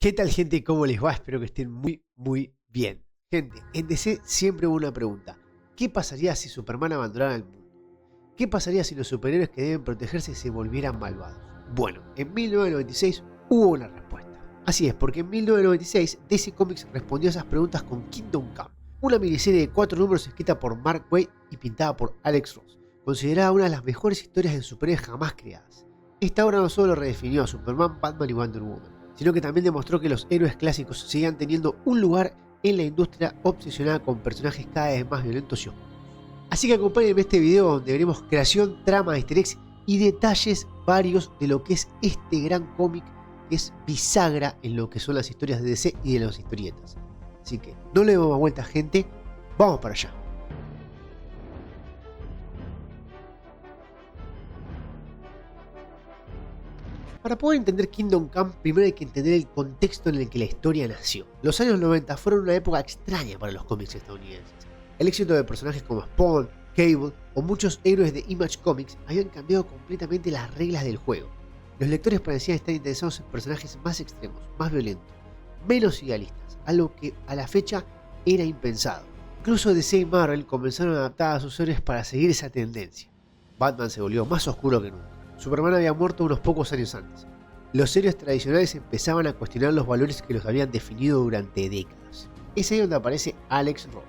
¿Qué tal, gente? ¿Cómo les va? Espero que estén muy bien. Gente, en DC siempre hubo una pregunta. ¿Qué pasaría si Superman abandonara el mundo? ¿Qué pasaría si los superhéroes que deben protegerse se volvieran malvados? Bueno, en 1996 hubo una respuesta. Así es, porque en 1996 DC Comics respondió a esas preguntas con Kingdom Come, una miniserie de 4 números escrita por Mark Waid y pintada por Alex Ross, considerada una de las mejores historias de superhéroes jamás creadas. Esta obra no solo redefinió a Superman, Batman y Wonder Woman, sino que también demostró que los héroes clásicos seguían teniendo un lugar en la industria obsesionada con personajes cada vez más violentos y oscuros. Así que acompáñenme a este video donde veremos creación, trama, easter eggs y detalles varios de lo que es este gran cómic que es bisagra en lo que son las historias de DC y de las historietas. Así que no le demos más vueltas, gente, vamos para allá. Para poder entender Kingdom Come, primero hay que entender el contexto en el que la historia nació. Los años 90 fueron una época extraña para los cómics estadounidenses. El éxito de personajes como Spawn, Cable o muchos héroes de Image Comics habían cambiado completamente las reglas del juego. Los lectores parecían estar interesados en personajes más extremos, más violentos, menos idealistas, algo que a la fecha era impensado. Incluso DC y Marvel comenzaron a adaptar a sus héroes para seguir esa tendencia. Batman se volvió más oscuro que nunca. Superman había muerto unos pocos años antes. Los héroes tradicionales empezaban a cuestionar los valores que los habían definido durante décadas. Es ahí donde aparece Alex Ross.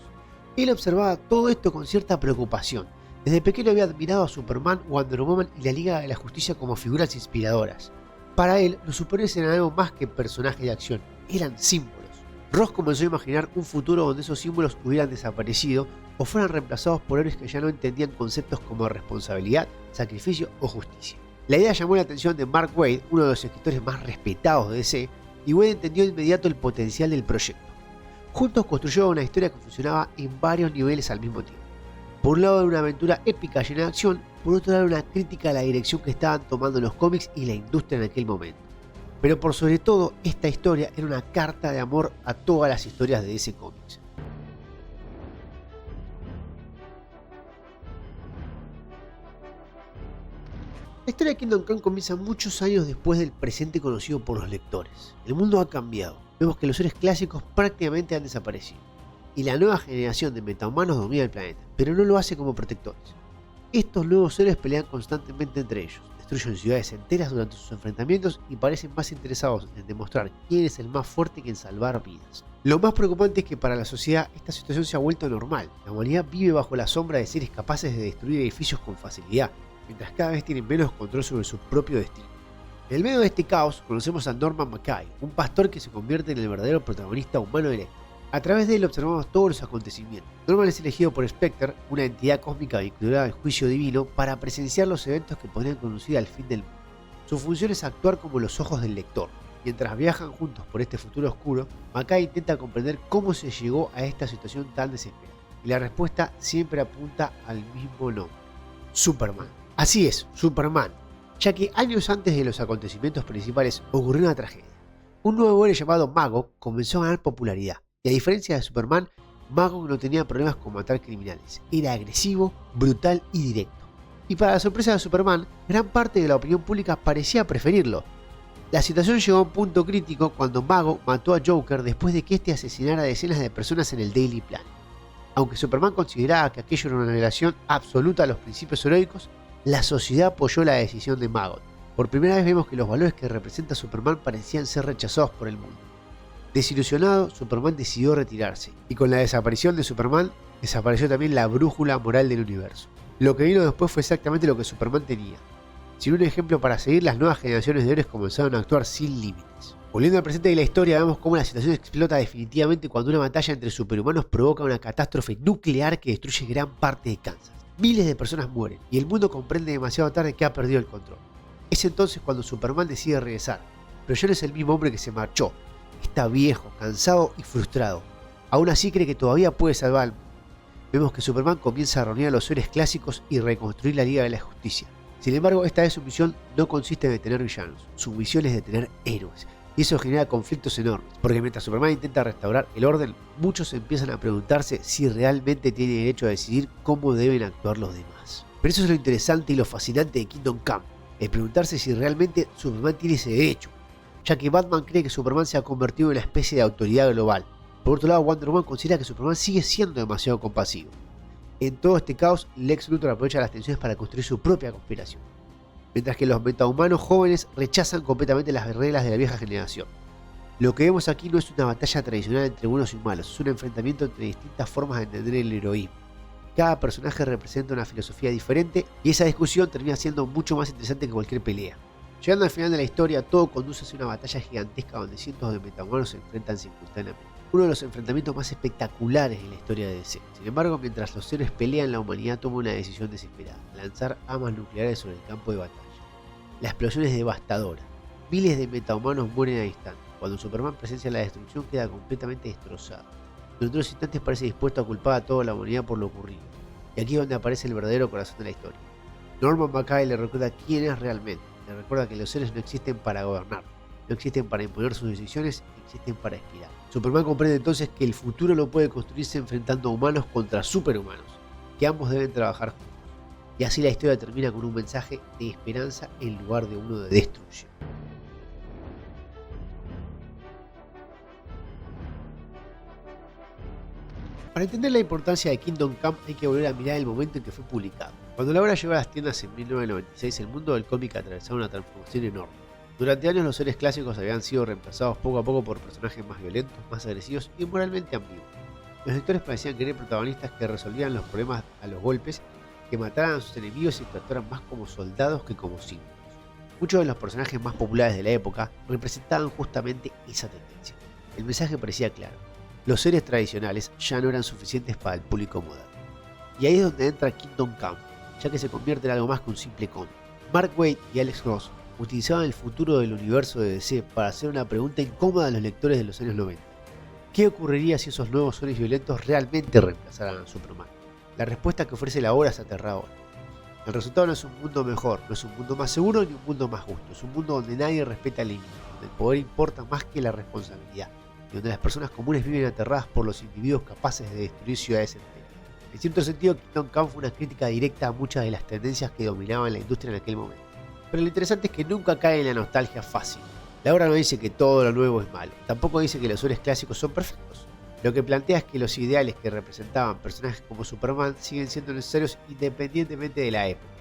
Él observaba todo esto con cierta preocupación. Desde pequeño había admirado a Superman, Wonder Woman y la Liga de la Justicia como figuras inspiradoras. Para él, los superhéroes eran algo más que personajes de acción, eran símbolos. Ross comenzó a imaginar un futuro donde esos símbolos hubieran desaparecido o fueran reemplazados por héroes que ya no entendían conceptos como responsabilidad, sacrificio o justicia. La idea llamó la atención de Mark Waid, uno de los escritores más respetados de DC, y Waid entendió de inmediato el potencial del proyecto. Juntos construyeron una historia que funcionaba en varios niveles al mismo tiempo. Por un lado era una aventura épica llena de acción, por otro lado era una crítica a la dirección que estaban tomando los cómics y la industria en aquel momento. Pero por sobre todo, esta historia era una carta de amor a todas las historias de DC Comics. La historia de Kingdom Come comienza muchos años después del presente conocido por los lectores. El mundo ha cambiado, vemos que los héroes clásicos prácticamente han desaparecido, y la nueva generación de metahumanos domina el planeta, pero no lo hace como protectores. Estos nuevos héroes pelean constantemente entre ellos, destruyen ciudades enteras durante sus enfrentamientos y parecen más interesados en demostrar quién es el más fuerte que en salvar vidas. Lo más preocupante es que para la sociedad esta situación se ha vuelto normal. La humanidad vive bajo la sombra de seres capaces de destruir edificios con facilidad, mientras cada vez tienen menos control sobre su propio destino. En el medio de este caos conocemos a Norman Mackay, un pastor que se convierte en el verdadero protagonista humano de la historia. A través de él observamos todos los acontecimientos. Norman es elegido por Spectre, una entidad cósmica vinculada al juicio divino, para presenciar los eventos que podrían conducir al fin del mundo. Su función es actuar como los ojos del lector. Mientras viajan juntos por este futuro oscuro, Mackay intenta comprender cómo se llegó a esta situación tan desesperada. Y la respuesta siempre apunta al mismo nombre: Superman. Así es, Superman, ya que años antes de los acontecimientos principales ocurrió una tragedia. Un nuevo héroe llamado Magog comenzó a ganar popularidad, y a diferencia de Superman, Magog no tenía problemas con matar criminales, era agresivo, brutal y directo. Y para la sorpresa de Superman, gran parte de la opinión pública parecía preferirlo. La situación llegó a un punto crítico cuando Magog mató a Joker después de que este asesinara a decenas de personas en el Daily Planet. Aunque Superman consideraba que aquello era una violación absoluta a los principios heroicos, la sociedad apoyó la decisión de Magog. Por primera vez vemos que los valores que representa Superman parecían ser rechazados por el mundo. Desilusionado, Superman decidió retirarse, y con la desaparición de Superman, desapareció también la brújula moral del universo. Lo que vino después fue exactamente lo que Superman tenía. Sin un ejemplo para seguir, las nuevas generaciones de héroes comenzaron a actuar sin límites. Volviendo al presente de la historia, vemos cómo la situación explota definitivamente cuando una batalla entre superhumanos provoca una catástrofe nuclear que destruye gran parte de Kansas. Miles de personas mueren, y el mundo comprende demasiado tarde que ha perdido el control. Es entonces cuando Superman decide regresar, pero ya no es el mismo hombre que se marchó. Está viejo, cansado y frustrado. Aún así cree que todavía puede salvar al mundo. Vemos que Superman comienza a reunir a los héroes clásicos y reconstruir la Liga de la Justicia. Sin embargo, esta vez su misión no consiste en detener villanos, su misión es detener héroes. Y eso genera conflictos enormes, porque mientras Superman intenta restaurar el orden, muchos empiezan a preguntarse si realmente tiene derecho a decidir cómo deben actuar los demás. Pero eso es lo interesante y lo fascinante de Kingdom Come, el preguntarse si realmente Superman tiene ese derecho. ya que Batman cree que Superman se ha convertido en una especie de autoridad global. Por otro lado, Wonder Woman considera que Superman sigue siendo demasiado compasivo. En todo este caos, Lex Luthor aprovecha las tensiones para construir su propia conspiración, mientras que los metahumanos jóvenes rechazan completamente las reglas de la vieja generación. Lo que vemos aquí no es una batalla tradicional entre buenos y malos, es un enfrentamiento entre distintas formas de entender el heroísmo. Cada personaje representa una filosofía diferente y esa discusión termina siendo mucho más interesante que cualquier pelea. Llegando al final de la historia, todo conduce hacia una batalla gigantesca donde cientos de metahumanos se enfrentan simultáneamente. Uno de los enfrentamientos más espectaculares en la historia de DC. Sin embargo, mientras los héroes pelean, la humanidad toma una decisión desesperada: lanzar armas nucleares sobre el campo de batalla. La explosión es devastadora. Miles de metahumanos mueren al instante. Cuando Superman presencia la destrucción, queda completamente destrozado. Durante unos instantes parece dispuesto a culpar a toda la humanidad por lo ocurrido. Y aquí es donde aparece el verdadero corazón de la historia. Norman McCay le recuerda quién es realmente. Le recuerda que los seres no existen para gobernar, no existen para imponer sus decisiones, existen para inspirar. Superman comprende entonces que el futuro no puede construirse enfrentando humanos contra superhumanos, que ambos deben trabajar juntos. Y así la historia termina con un mensaje de esperanza en lugar de uno de destrucción. Para entender la importancia de Kingdom Come hay que volver a mirar el momento en que fue publicado. Cuando la obra llegó a las tiendas en 1996, el mundo del cómic atravesaba una transformación enorme. Durante años los seres clásicos habían sido reemplazados poco a poco por personajes más violentos, más agresivos y moralmente ambiguos. Los lectores parecían querer protagonistas que resolvieran los problemas a los golpes, que mataran a sus enemigos y trataran más como soldados que como símbolos. Muchos de los personajes más populares de la época representaban justamente esa tendencia. El mensaje parecía claro: los seres tradicionales ya no eran suficientes para el público moderno. Y ahí es donde entra Kingdom Come, ya que se convierte en algo más que un simple cómic. Mark Waid y Alex Ross utilizaban el futuro del universo de DC para hacer una pregunta incómoda a los lectores de los años 90. ¿Qué ocurriría si esos nuevos seres violentos realmente reemplazaran a Superman? La respuesta que ofrece la obra es aterradora. El resultado no es un mundo mejor, no es un mundo más seguro ni un mundo más justo, es un mundo donde nadie respeta el límite, donde el poder importa más que la responsabilidad, y donde las personas comunes viven aterradas por los individuos capaces de destruir ciudades enteras. En cierto sentido, Kingdom Come fue una crítica directa a muchas de las tendencias que dominaban la industria en aquel momento. Pero lo interesante es que nunca cae en la nostalgia fácil. La obra no dice que todo lo nuevo es malo, tampoco dice que los héroes clásicos son perfectos. Lo que plantea es que los ideales que representaban personajes como Superman siguen siendo necesarios independientemente de la época,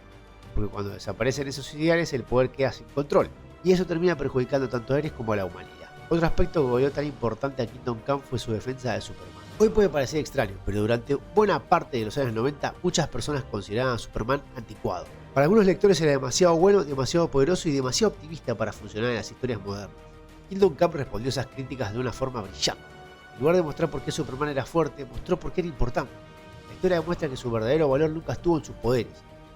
porque cuando desaparecen esos ideales el poder queda sin control, y eso termina perjudicando tanto a Ares como a la humanidad. Otro aspecto que volvió tan importante a Kingdom Come fue su defensa de Superman. Hoy puede parecer extraño, pero durante buena parte de los años 90 muchas personas consideraban a Superman anticuado. Para algunos lectores era demasiado bueno, demasiado poderoso y demasiado optimista para funcionar en las historias modernas. Kingdom Come respondió a esas críticas de una forma brillante. En lugar de mostrar por qué Superman era fuerte, mostró por qué era importante. La historia demuestra que su verdadero valor nunca estuvo en sus poderes.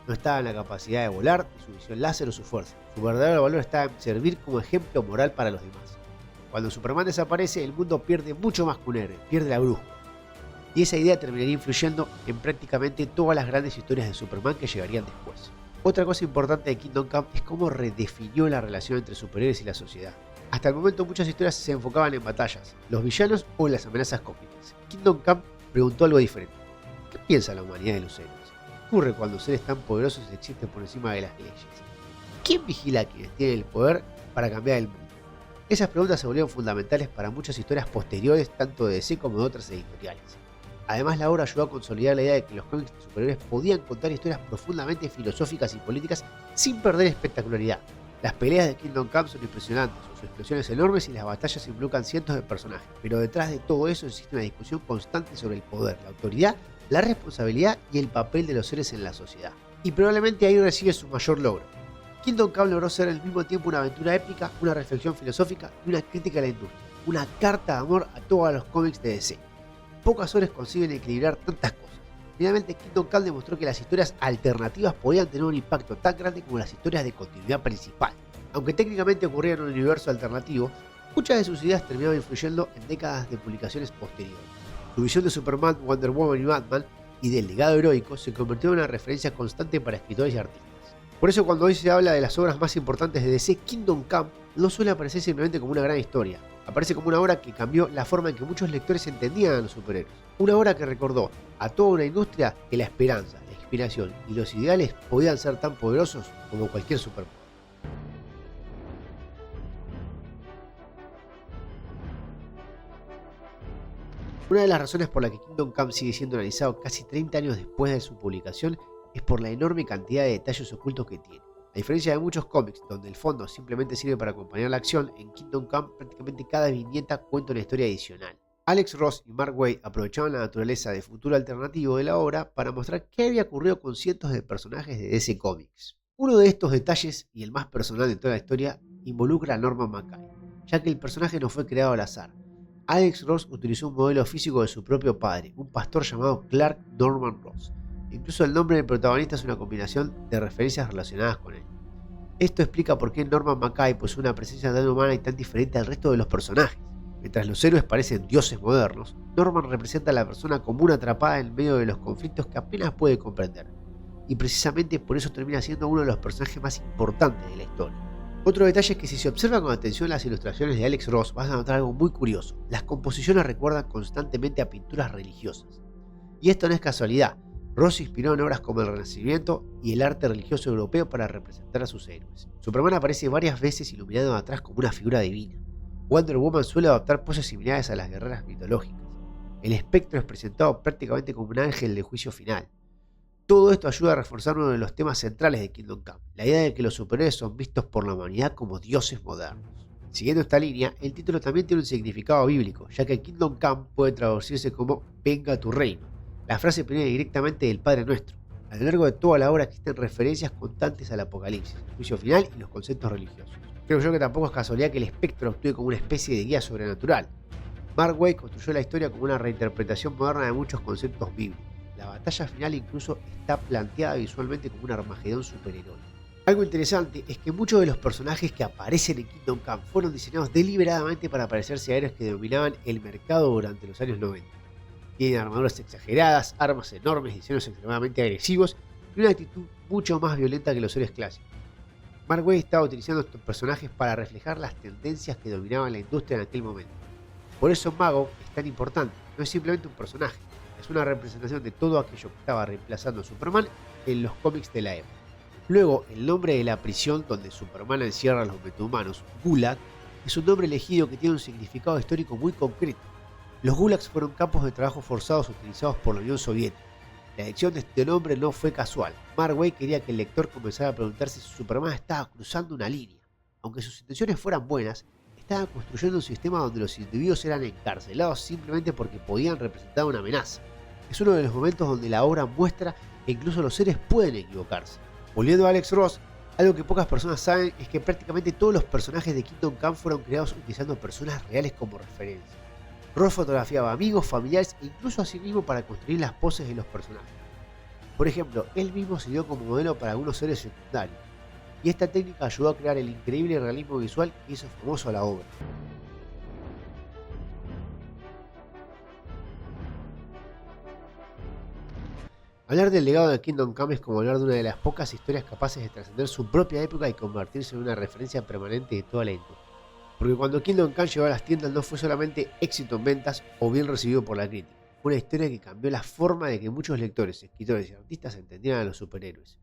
No estaba en la capacidad de volar, ni su visión láser o su fuerza. Su verdadero valor estaba en servir como ejemplo moral para los demás. Cuando Superman desaparece, el mundo pierde mucho más que un héroe, pierde la brújula. Y esa idea terminaría influyendo en prácticamente todas las grandes historias de Superman que llegarían después. Otra cosa importante de Kingdom Come es cómo redefinió la relación entre superhéroes y la sociedad. Hasta el momento muchas historias se enfocaban en batallas, los villanos o en las amenazas cósmicas. Kingdom Come preguntó algo diferente. ¿Qué piensa la humanidad de los héroes? ¿Qué ocurre cuando seres tan poderosos existen por encima de las leyes? ¿Quién vigila a quienes tienen el poder para cambiar el mundo? Esas preguntas se volvieron fundamentales para muchas historias posteriores, tanto de DC como de otras editoriales. Además, la obra ayudó a consolidar la idea de que los cómics de superhéroes podían contar historias profundamente filosóficas y políticas sin perder espectacularidad. Las peleas de Kingdom Come son impresionantes, sus explosiones enormes y las batallas involucran cientos de personajes, pero detrás de todo eso existe una discusión constante sobre el poder, la autoridad, la responsabilidad y el papel de los seres en la sociedad. Y probablemente ahí recibe su mayor logro. Kingdom Come logró ser al mismo tiempo una aventura épica, una reflexión filosófica y una crítica a la industria, una carta de amor a todos los cómics de DC. Pocas obras consiguen equilibrar tantas cosas. Finalmente, Kingdom Come demostró que las historias alternativas podían tener un impacto tan grande como las historias de continuidad principal. Aunque técnicamente ocurrían en un universo alternativo, muchas de sus ideas terminaban influyendo en décadas de publicaciones posteriores. Su visión de Superman, Wonder Woman y Batman, y del legado heroico, se convirtió en una referencia constante para escritores y artistas. Por eso cuando hoy se habla de las obras más importantes de DC, Kingdom Come no suele aparecer simplemente como una gran historia. Aparece como una obra que cambió la forma en que muchos lectores entendían a los superhéroes. Una obra que recordó a toda una industria que la esperanza, la inspiración y los ideales podían ser tan poderosos como cualquier superpoder. Una de las razones por la que Kingdom Come sigue siendo analizado casi 30 años después de su publicación es por la enorme cantidad de detalles ocultos que tiene. A diferencia de muchos cómics donde el fondo simplemente sirve para acompañar la acción, en Kingdom Come prácticamente cada viñeta cuenta una historia adicional. Alex Ross y Mark Waid aprovechaban la naturaleza de futuro alternativo de la obra para mostrar qué había ocurrido con cientos de personajes de DC Comics. Uno de estos detalles, y el más personal de toda la historia, involucra a Norman Mackay, ya que el personaje no fue creado al azar. Alex Ross utilizó un modelo físico de su propio padre, un pastor llamado Clark Norman Ross. Incluso el nombre del protagonista es una combinación de referencias relacionadas con él. Esto explica por qué Norman Mackay posee una presencia tan humana y tan diferente al resto de los personajes. Mientras los héroes parecen dioses modernos, Norman representa a la persona común atrapada en medio de los conflictos que apenas puede comprender. Y precisamente por eso termina siendo uno de los personajes más importantes de la historia. Otro detalle es que si se observa con atención las ilustraciones de Alex Ross, vas a notar algo muy curioso. Las composiciones recuerdan constantemente a pinturas religiosas. Y esto no es casualidad. Ross se inspiró en obras como el Renacimiento y el arte religioso europeo para representar a sus héroes. Superman aparece varias veces iluminado atrás como una figura divina. Wonder Woman suele adoptar poses similares a las guerreras mitológicas. El espectro es presentado prácticamente como un ángel de juicio final. Todo esto ayuda a reforzar uno de los temas centrales de Kingdom Come, la idea de que los superhéroes son vistos por la humanidad como dioses modernos. Siguiendo esta línea, el título también tiene un significado bíblico, ya que Kingdom Come puede traducirse como Venga tu reino. La frase proviene directamente del Padre Nuestro. A lo largo de toda la obra existen referencias constantes al Apocalipsis, el juicio final y los conceptos religiosos. Creo yo que tampoco es casualidad que el espectro actúe como una especie de guía sobrenatural. Mark Waid construyó la historia como una reinterpretación moderna de muchos conceptos bíblicos. La batalla final incluso está planteada visualmente como un Armagedón superheroico. Algo interesante es que muchos de los personajes que aparecen en Kingdom Come fueron diseñados deliberadamente para parecerse a héroes que dominaban el mercado durante los años 90. Tienen armaduras exageradas, armas enormes, diseños extremadamente agresivos y una actitud mucho más violenta que los héroes clásicos. Mark Waid estaba utilizando estos personajes para reflejar las tendencias que dominaban la industria en aquel momento. Por eso Magog es tan importante, no es simplemente un personaje, es una representación de todo aquello que estaba reemplazando a Superman en los cómics de la época. Luego, el nombre de la prisión donde Superman encierra a los metahumanos, Gulag, es un nombre elegido que tiene un significado histórico muy concreto. Los Gulags fueron campos de trabajo forzados utilizados por la Unión Soviética. La elección de este nombre no fue casual. Mark Waid quería que el lector comenzara a preguntarse si Superman estaba cruzando una línea. Aunque sus intenciones fueran buenas, estaba construyendo un sistema donde los individuos eran encarcelados simplemente porque podían representar una amenaza. Es uno de los momentos donde la obra muestra que incluso los seres pueden equivocarse. Volviendo a Alex Ross, algo que pocas personas saben es que prácticamente todos los personajes de Kingdom Come fueron creados utilizando personas reales como referencia. Ross fotografiaba amigos, familiares e incluso a sí mismo para construir las poses de los personajes. Por ejemplo, él mismo se dio como modelo para algunos seres secundarios, y esta técnica ayudó a crear el increíble realismo visual que hizo famoso a la obra. Hablar del legado de Kingdom Come es como hablar de una de las pocas historias capaces de trascender su propia época y convertirse en una referencia permanente de toda la industria. Porque cuando Kingdom Come llegó a las tiendas no fue solamente éxito en ventas o bien recibido por la crítica, fue una historia que cambió la forma de que muchos lectores, escritores y artistas entendieran a los superhéroes.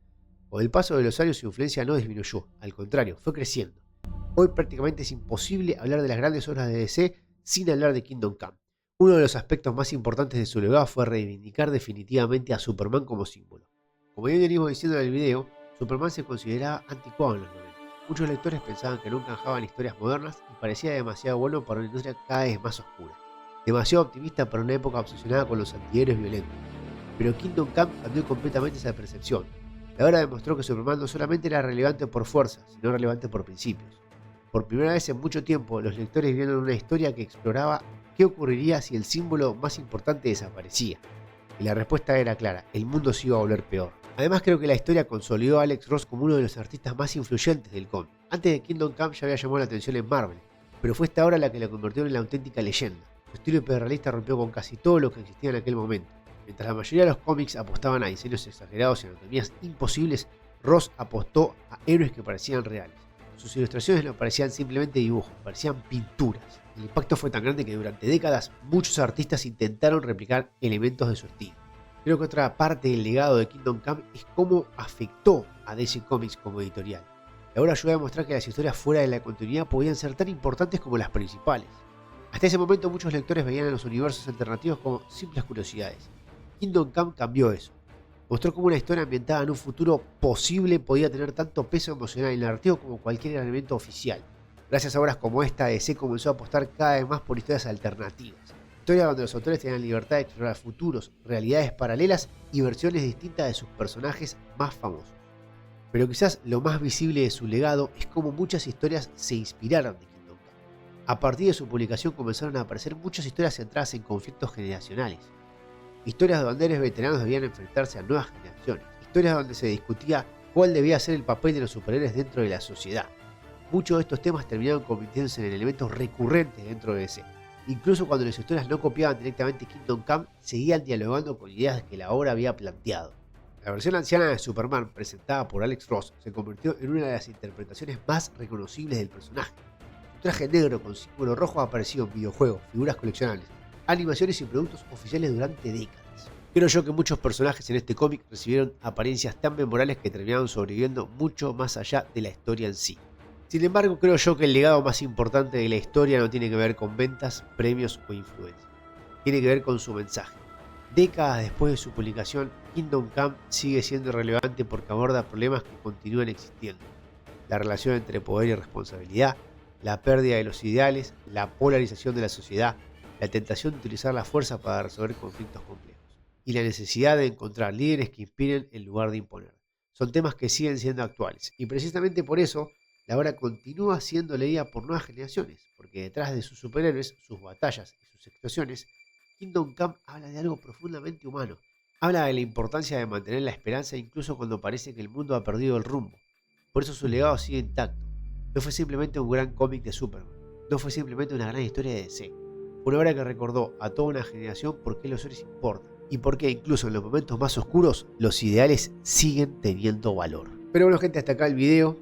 Con el paso de los años su influencia no disminuyó, al contrario, fue creciendo. Hoy prácticamente es imposible hablar de las grandes obras de DC sin hablar de Kingdom Come. Uno de los aspectos más importantes de su legado fue reivindicar definitivamente a Superman como símbolo. Como bien venimos diciendo en el video, Superman se consideraba anticuado en los 90. Muchos lectores pensaban que no encajaba en historias modernas y parecía demasiado bueno para una industria cada vez más oscura. Demasiado optimista para una época obsesionada con los antihéroes violentos. Pero Kingdom Come cambió completamente esa percepción. La obra demostró que Superman no solamente era relevante por fuerza, sino relevante por principios. Por primera vez en mucho tiempo, los lectores vieron una historia que exploraba qué ocurriría si el símbolo más importante desaparecía. Y la respuesta era clara, el mundo se iba a volver peor. Además creo que la historia consolidó a Alex Ross como uno de los artistas más influyentes del cómic. Antes de Kingdom Come ya había llamado la atención en Marvel, pero fue esta obra la que la convirtió en la auténtica leyenda. Su estilo hiperrealista rompió con casi todo lo que existía en aquel momento. Mientras la mayoría de los cómics apostaban a diseños exagerados y anatomías imposibles, Ross apostó a héroes que parecían reales. Sus ilustraciones no parecían simplemente dibujos, parecían pinturas. El impacto fue tan grande que durante décadas muchos artistas intentaron replicar elementos de su estilo. Creo que otra parte del legado de Kingdom Come es cómo afectó a DC Comics como editorial. La obra ayudó a demostrar que las historias fuera de la continuidad podían ser tan importantes como las principales. Hasta ese momento muchos lectores veían a los universos alternativos como simples curiosidades. Kingdom Come cambió eso. Mostró cómo una historia ambientada en un futuro posible podía tener tanto peso emocional y narrativo como cualquier elemento oficial. Gracias a obras como esta, DC comenzó a apostar cada vez más por historias alternativas. Historias donde los autores tenían libertad de explorar futuros, realidades paralelas y versiones distintas de sus personajes más famosos. Pero quizás lo más visible de su legado es cómo muchas historias se inspiraron de Kingdom Come. A partir de su publicación comenzaron a aparecer muchas historias centradas en conflictos generacionales. Historias donde héroes veteranos debían enfrentarse a nuevas generaciones. Historias donde se discutía cuál debía ser el papel de los superhéroes dentro de la sociedad. Muchos de estos temas terminaron convirtiéndose en elementos recurrentes dentro de DC. Incluso cuando las historias no copiaban directamente Kingdom Come, seguían dialogando con ideas que la obra había planteado. La versión anciana de Superman, presentada por Alex Ross, se convirtió en una de las interpretaciones más reconocibles del personaje. Su traje negro con símbolo rojo ha aparecido en videojuegos, figuras coleccionables, animaciones y productos oficiales durante décadas. Creo yo que muchos personajes en este cómic recibieron apariencias tan memorables que terminaron sobreviviendo mucho más allá de la historia en sí. Sin embargo, creo yo que el legado más importante de la historia no tiene que ver con ventas, premios o influencia. Tiene que ver con su mensaje. Décadas después de su publicación, Kingdom Come sigue siendo relevante porque aborda problemas que continúan existiendo. La relación entre poder y responsabilidad, la pérdida de los ideales, la polarización de la sociedad, la tentación de utilizar la fuerza para resolver conflictos complejos y la necesidad de encontrar líderes que inspiren en lugar de imponer. Son temas que siguen siendo actuales y precisamente por eso la obra continúa siendo leída por nuevas generaciones, porque detrás de sus superhéroes, sus batallas y sus explosiones, Kingdom Come habla de algo profundamente humano. Habla de la importancia de mantener la esperanza incluso cuando parece que el mundo ha perdido el rumbo. Por eso su legado sigue intacto. No fue simplemente un gran cómic de Superman, no fue simplemente una gran historia de DC. Fue una obra que recordó a toda una generación por qué los héroes importan y por qué incluso en los momentos más oscuros los ideales siguen teniendo valor. Pero bueno gente, hasta acá el video.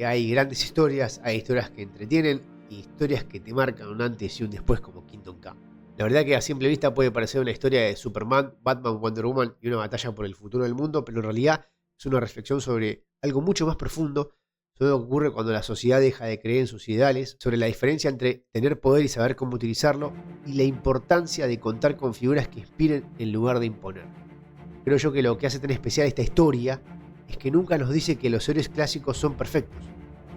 Hay grandes historias, hay historias que entretienen y historias que te marcan un antes y un después como Kingdom Come. La verdad que a simple vista puede parecer una historia de Superman, Batman, Wonder Woman y una batalla por el futuro del mundo, pero en realidad es una reflexión sobre algo mucho más profundo, sobre lo que ocurre cuando la sociedad deja de creer en sus ideales, sobre la diferencia entre tener poder y saber cómo utilizarlo y la importancia de contar con figuras que inspiren en lugar de imponer. Creo yo que lo que hace tan especial esta historia es que nunca nos dice que los héroes clásicos son perfectos.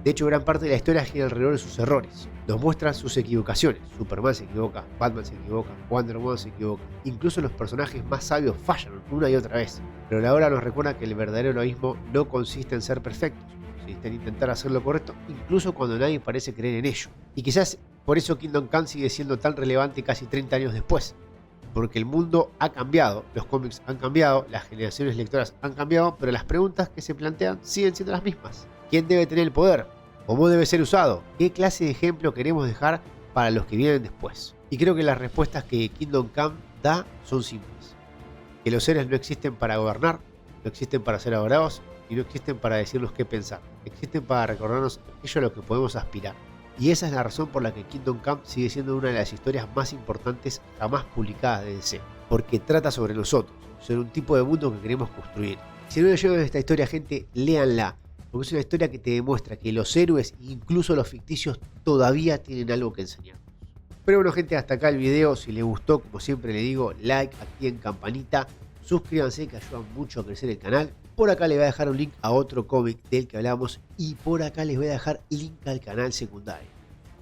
De hecho, gran parte de la historia gira alrededor de sus errores. Nos muestra sus equivocaciones. Superman se equivoca, Batman se equivoca, Wonder Woman se equivoca. Incluso los personajes más sabios fallan una y otra vez. Pero la obra nos recuerda que el verdadero heroísmo no consiste en ser perfectos, consiste en intentar hacer lo correcto, incluso cuando nadie parece creer en ello. Y quizás por eso Kingdom Come sigue siendo tan relevante casi 30 años después. Porque el mundo ha cambiado, los cómics han cambiado, las generaciones lectoras han cambiado, pero las preguntas que se plantean siguen siendo las mismas. ¿Quién debe tener el poder? ¿Cómo debe ser usado? ¿Qué clase de ejemplo queremos dejar para los que vienen después? Y creo que las respuestas que Kingdom Come da son simples. Que los héroes no existen para gobernar, no existen para ser adorados y no existen para decirnos qué pensar. Existen para recordarnos aquello a lo que podemos aspirar. Y esa es la razón por la que Kingdom Come sigue siendo una de las historias más importantes jamás publicadas de DC. Porque trata sobre nosotros, sobre un tipo de mundo que queremos construir. Si no leyeron esta historia, gente, léanla. Porque es una historia que te demuestra que los héroes, incluso los ficticios, todavía tienen algo que enseñarnos. Pero bueno gente, hasta acá el video. Si les gustó, como siempre le digo, like, activen campanita, suscríbanse que ayudan mucho a crecer el canal. Por acá les voy a dejar un link a otro cómic del que hablamos y por acá les voy a dejar link al canal secundario.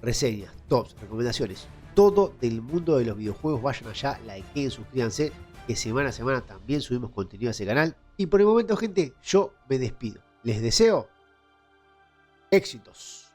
Reseñas, tops, recomendaciones, todo del mundo de los videojuegos. Vayan allá, likeen, suscríbanse, que semana a semana también subimos contenido a ese canal. Y por el momento gente, yo me despido. Les deseo éxitos.